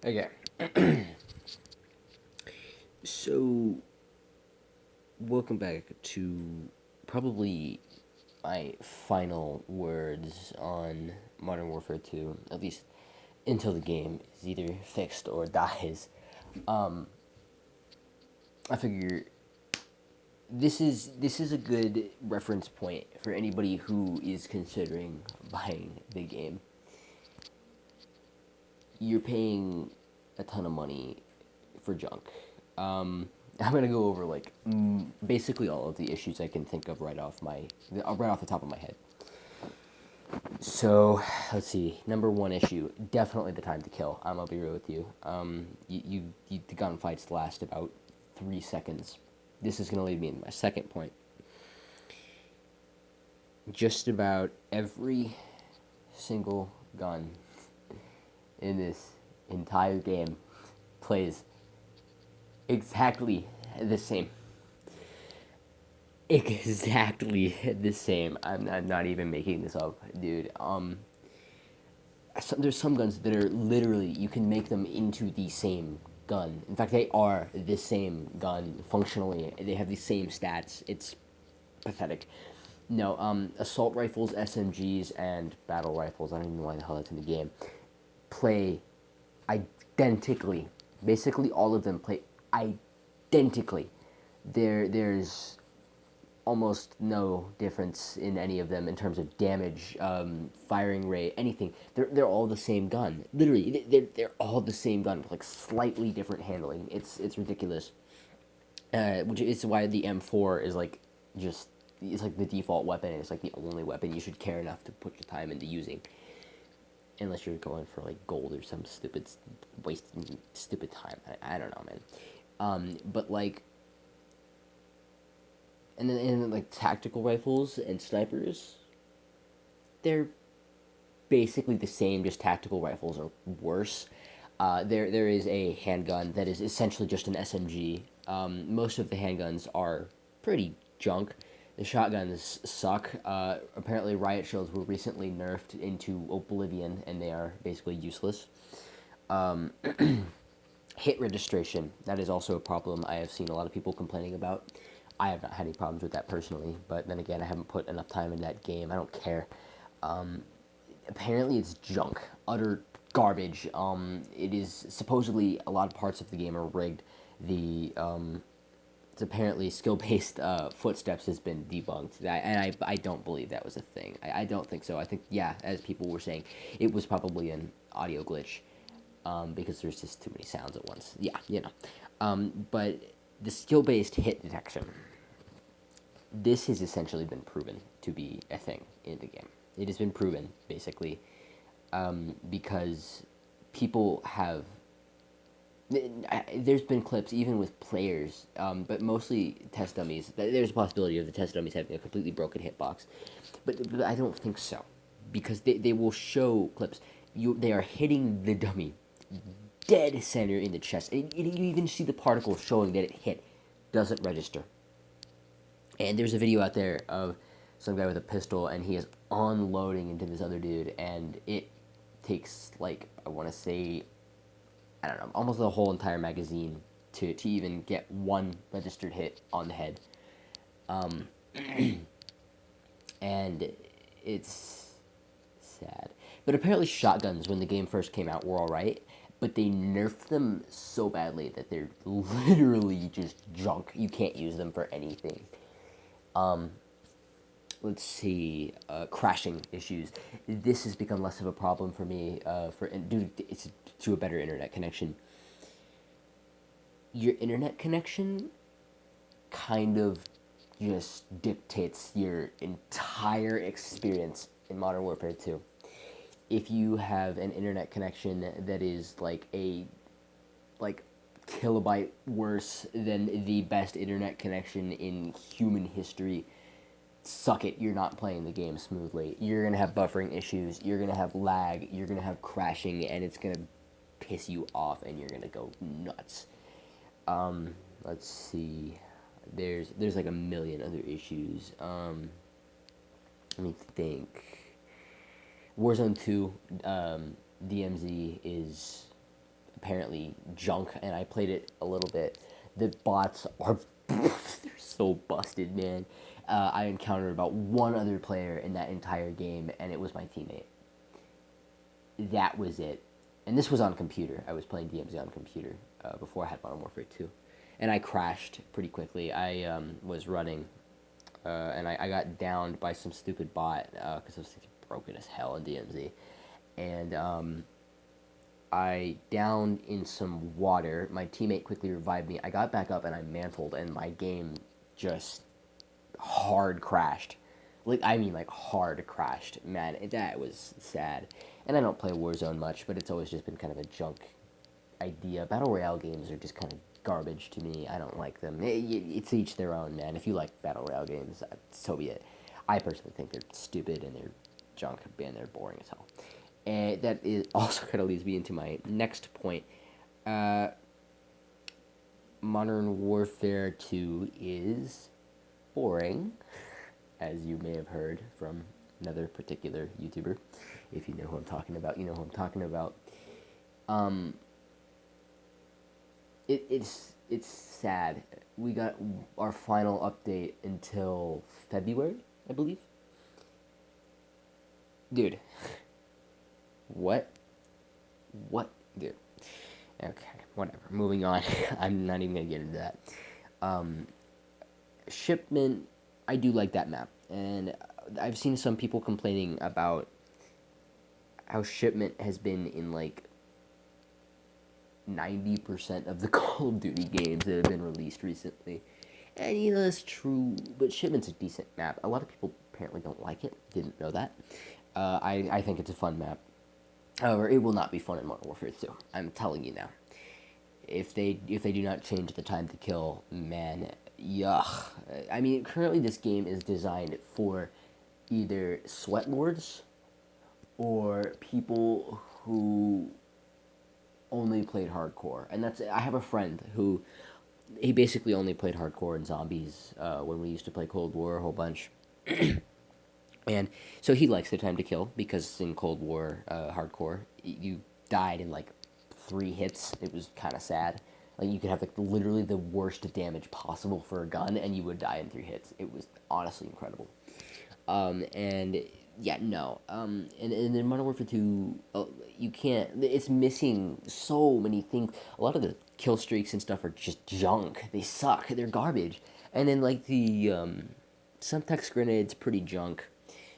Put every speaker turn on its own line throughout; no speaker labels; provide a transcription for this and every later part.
Okay. So, welcome back to probably my final words on Modern Warfare 2, at least until the game is either fixed or dies. Um, I figure this is a good reference point for anybody who is considering buying the game. You're paying a ton of money for junk. I'm gonna go over like basically all of the issues I can think of right off the top of my head. So let's see. Number one issue, definitely the time to kill. I'm gonna be real with you. The gunfights last about 3 seconds. This is gonna lead me into my second point. Just about every single gun in this entire game plays exactly the same. Exactly the same. I'm not even making this up, dude. There's some guns that are literally you can make them into the same gun. In fact, they are the same gun functionally. They have the same stats. It's pathetic. No, assault rifles, SMGs, and battle rifles. I don't even know why the hell that's in the game. Play identically. Basically, all of them play identically. There's almost no difference in any of them in terms of damage, firing rate, anything. They're all the same gun. Literally, they're all the same gun with like slightly different handling. It's ridiculous. Which is why the M4 is like just it's like the default weapon. It's like the only weapon you should care enough to put your time into using, unless you're going for like gold or some stupid wasting stupid time. I don't know, man. But like and then like tactical rifles and snipers, they're basically the same. Just tactical rifles are worse. There is a handgun that is essentially just an SMG. Most of the handguns are pretty junk. The shotguns suck. Apparently, riot shields were recently nerfed into oblivion, and they are basically useless. Hit registration, that is also a problem I have seen a lot of people complaining about. I have not had any problems with that personally, but then again, I haven't put enough time in that game. I don't care. Apparently, it's junk, utter garbage. It is supposedly a lot of parts of the game are rigged. It's apparently skill-based footsteps has been debunked, and I don't believe that was a thing. I don't think so. I think, yeah, as people were saying, it was probably an audio glitch, because there's just too many sounds at once. Yeah, you know. But the skill-based hit detection, this has essentially been proven to be a thing in the game. It has been proven, basically, because people have. There's been clips even with players, but mostly test dummies. There's a possibility of the test dummies having a completely broken hitbox, but I don't think so, because they will show clips. They are hitting the dummy dead center in the chest, and you even see the particle showing that it hit doesn't register. And there's a video out there of some guy with a pistol, and he is unloading into this other dude, and it takes like I want to say, I don't know, almost the whole entire magazine to even get one registered hit on the head. Um, and it's sad. But apparently, shotguns when the game first came out were alright, but they nerfed them so badly that they're literally just junk. You can't use them for anything. Let's see, crashing issues. This has become less of a problem for me due to a better internet connection. Your internet connection kind of just dictates your entire experience in Modern Warfare 2. If you have an internet connection that is like kilobyte worse than the best internet connection in human history, suck it, you're not playing the game smoothly. You're going to have buffering issues, you're going to have lag, you're going to have crashing, and it's going to piss you off, and you're going to go nuts. Let's see. There's like a million other issues. Let me think. Warzone 2, DMZ is apparently junk, and I played it a little bit. The bots are they're so busted, man. I encountered about one other player in that entire game, and it was my teammate. That was it. And this was on computer. I was playing DMZ on computer before I had Modern Warfare 2. And I crashed pretty quickly. I was running, and I got downed by some stupid bot because I was broken as hell in DMZ. And I downed in some water. My teammate quickly revived me. I got back up and I mantled, and my game just hard crashed. Like hard crashed. Man, that was sad. And I don't play Warzone much, but it's always just been kind of a junk idea. Battle Royale games are just kind of garbage to me. I don't like them. It's each their own, man. If you like Battle Royale games, so be it. I personally think they're stupid and they're junk, and they're boring as hell. And that is also kind of leads me into my next point. Modern Warfare 2 is boring, as you may have heard from another particular YouTuber. If you know who I'm talking about, you know who I'm talking about. It's sad. We got our final update until February, I believe. Dude. What? Dude. Okay, whatever. Moving on. I'm not even gonna get into that. Shipment, I do like that map, and I've seen some people complaining about how Shipment has been in like 90% of the Call of Duty games that have been released recently. And that's true, but Shipment's a decent map. A lot of people apparently don't like it. Didn't know that. I think it's a fun map. However, it will not be fun in Modern Warfare 2. I'm telling you now. If they do not change the time to kill, man, yuck. I mean, currently this game is designed for either sweat lords or people who only played hardcore. And I have a friend who, he basically only played hardcore and zombies when we used to play Cold War a whole bunch. And so he likes the time to kill, because in Cold War hardcore, you died in like 3 hits. It was kind of sad. Like, you could have like literally the worst damage possible for a gun, and you would die in 3 hits. It was honestly incredible. And yeah, no. And in Modern Warfare 2, you can't. It's missing so many things. A lot of the kill streaks and stuff are just junk. They suck. They're garbage. And then like the Semtex grenades, pretty junk.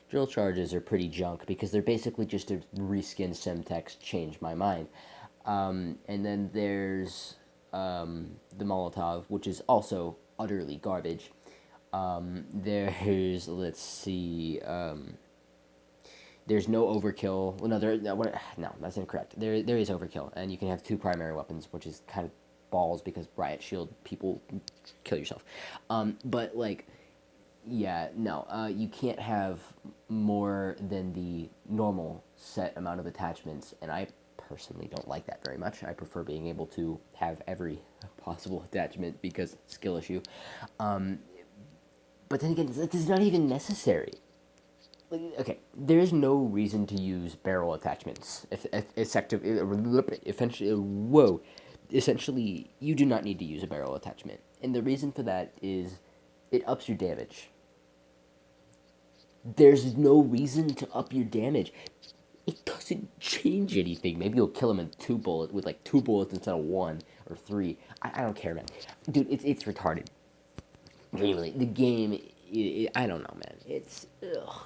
Drill charges are pretty junk because they're basically just a reskin Semtex. Change my mind. And then there's the Molotov, which is also utterly garbage. There's, let's see, there's no overkill. Well, no, that's incorrect. There is overkill, and you can have 2 primary weapons, which is kind of balls because riot shield people kill yourself. But like, yeah, no, you can't have more than the normal set amount of attachments, and I personally don't like that very much. I prefer being able to have every possible attachment because skill issue. But then again, that is not even necessary. Like, okay, there is no reason to use barrel attachments. Essentially, you do not need to use a barrel attachment. And the reason for that is it ups your damage. There's no reason to up your damage. It doesn't change anything. Maybe you'll kill him in 2 bullets, with like 2 bullets instead of 1 or 3. I don't care, man. Dude, it's retarded. Genuinely, the game, I don't know, man. It's, ugh.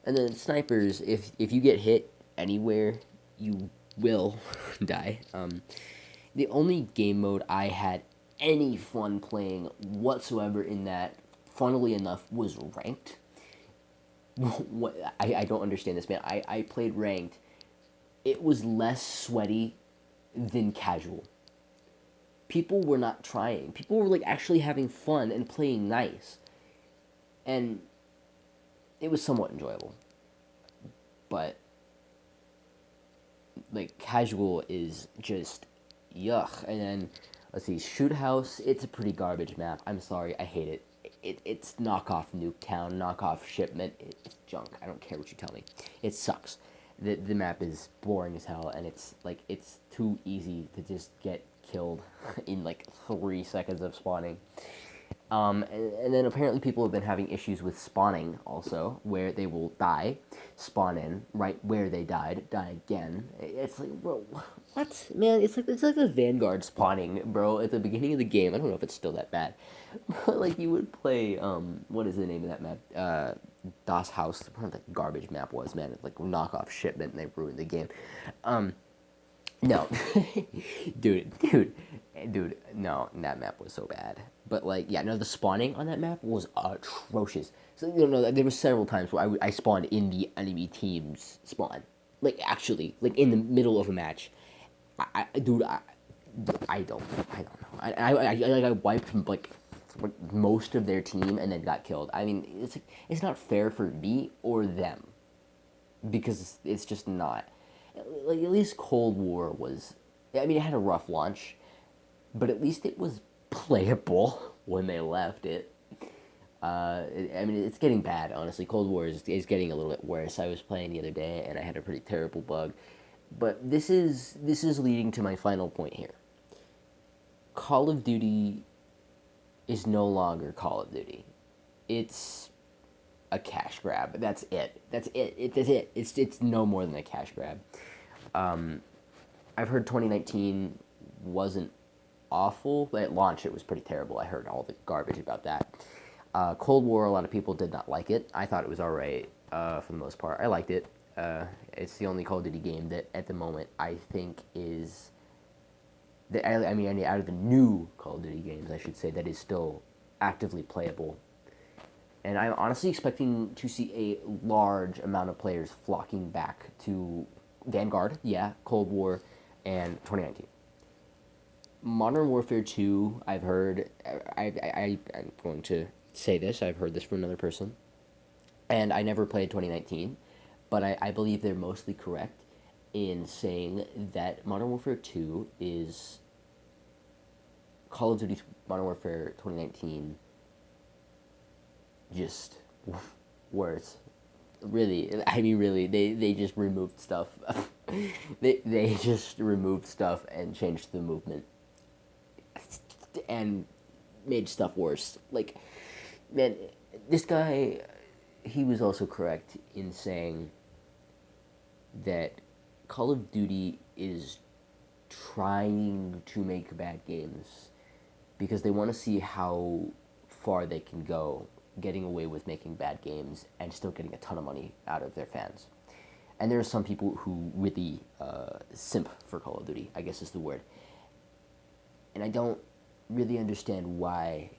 And then snipers, if you get hit anywhere, you will die. The only game mode I had any fun playing whatsoever in that, funnily enough, was ranked. I don't understand this, man. I played ranked. It was less sweaty than casual. People were not trying. People were like actually having fun and playing nice. And it was somewhat enjoyable. But like casual is just yuck. And then let's see, Shoot House, it's a pretty garbage map. I'm sorry, I hate it. It's knockoff Nuketown, knockoff Shipment. It's junk. I don't care what you tell me. It sucks. The map is boring as hell, and it's too easy to just get killed in like 3 seconds of spawning. And then apparently people have been having issues with spawning also, where they will die, spawn in right where they died, die again. It's like, bro, what, man? It's like a Vanguard spawning, bro, at the beginning of the game. I don't know if it's still that bad, but like you would play what is the name of that map? Das House, whatever that garbage map was, man. It's like knockoff shipment, and they ruined the game. No, dude, no, that map was so bad. But like, yeah, no, the spawning on that map was atrocious. So there were several times where I spawned in the enemy team's spawn, like actually, like in the middle of a match. Dude, I don't know. I wiped like most of their team and then got killed. I mean, it's not fair for me or them, because it's just not. Like, at least Cold War was, I mean, it had a rough launch, but at least it was playable when they left it. I mean, it's getting bad, honestly. Cold War is getting a little bit worse. I was playing the other day, and I had a pretty terrible bug. But this is leading to my final point here. Call of Duty is no longer Call of Duty. It's a cash grab. That's it. That's it. That's it. It's no more than a cash grab. I've heard 2019 wasn't awful, but at launch it was pretty terrible. I heard all the garbage about that. Cold War, a lot of people did not like it. I thought it was alright for the most part. I liked it. It's the only Call of Duty game that at the moment I think is... I mean, out of the new Call of Duty games, I should say, that is still actively playable. And I'm honestly expecting to see a large amount of players flocking back to Vanguard, yeah, Cold War, and 2019. Modern Warfare 2, I've heard, I'm going to say this, I've heard this from another person, and I never played 2019, but I believe they're mostly correct in saying that Modern Warfare 2 is Call of Duty Modern Warfare 2019 just worse. Really, I mean, really, they just removed stuff. they just removed stuff and changed the movement and made stuff worse. Like, man, this guy, he was also correct in saying that Call of Duty is trying to make bad games because they want to see how far they can go getting away with making bad games and still getting a ton of money out of their fans. And there are some people who really simp for Call of Duty, I guess is the word. And I don't really understand why.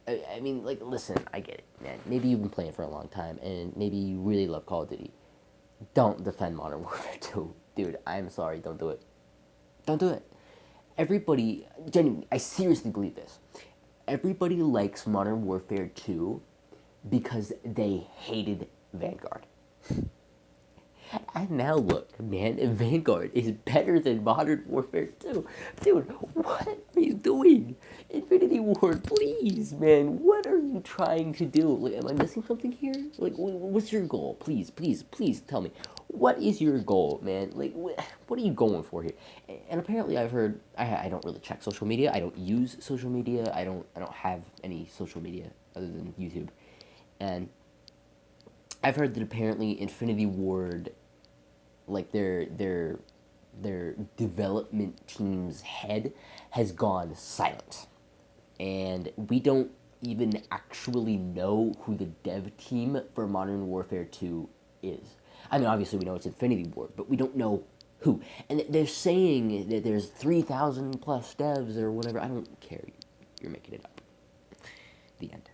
I mean, like, listen, I get it, man. Maybe you've been playing for a long time, and maybe you really love Call of Duty. Don't defend Modern Warfare 2. Dude, I'm sorry, don't do it. Don't do it. Everybody, genuinely, I seriously believe this. Everybody likes Modern Warfare 2 because they hated Vanguard. And now look, man, Vanguard is better than Modern Warfare 2. Dude, what are you doing? Infinity Ward, please, man, what are you trying to do? Like, am I missing something here? Like, what's your goal? Please, please, please tell me. What is your goal, man? Like, what are you going for here? And apparently I've heard, I don't really check social media. I don't use social media. I don't have any social media other than YouTube. And I've heard that apparently Infinity Ward, like their development team's head has gone silent, and we don't even actually know who the dev team for Modern Warfare 2 is. I mean, obviously we know it's Infinity Ward, but we don't know who. And they're saying that there's 3,000 plus devs or whatever. I don't care. You're making it up. The end.